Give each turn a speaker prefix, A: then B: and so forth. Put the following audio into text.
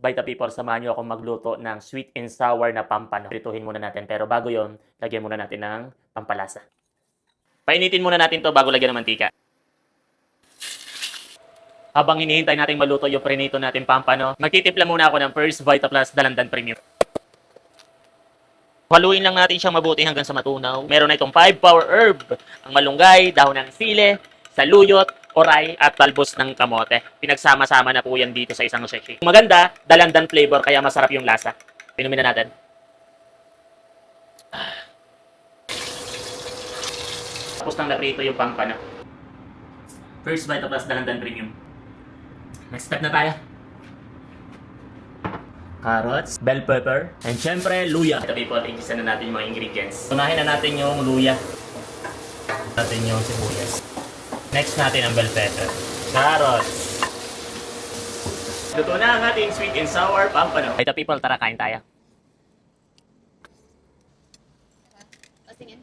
A: Vita People, samahan niyo akong magluto ng sweet and sour na pampano. Prituhin muna natin, pero bago yon, lagyan muna natin ng pampalasa. Painitin muna natin to bago lagyan ng mantika. Habang hinihintay natin maluto yung prinito natin pampano, magtitimpla muna ako ng First Vita Plus Dalandan Premium. Haluin lang natin siyang mabuti hanggang sa matunaw. Meron na itong 5 power herb, ang malunggay, dahon ng sile, saluyot, oray, at talbos ng kamote. Pinagsama-sama na po yan dito sa isang sachet. Maganda, dalandan flavor, kaya masarap yung lasa. Inumin na natin. Tapos nang naprito yung pampano. First Vita Plus Dalandan Premium. Next step na tayo. Carrots, bell pepper, and syempre, luya. Ito people, ingisa na natin yung mga ingredients. Unahin na natin yung luya. Natin yung sibuyas. Next natin ang bell pepper. Carrots. Luto na ang ating sweet and sour pampano. Ito people, tara kain tayo.
B: O, tingin.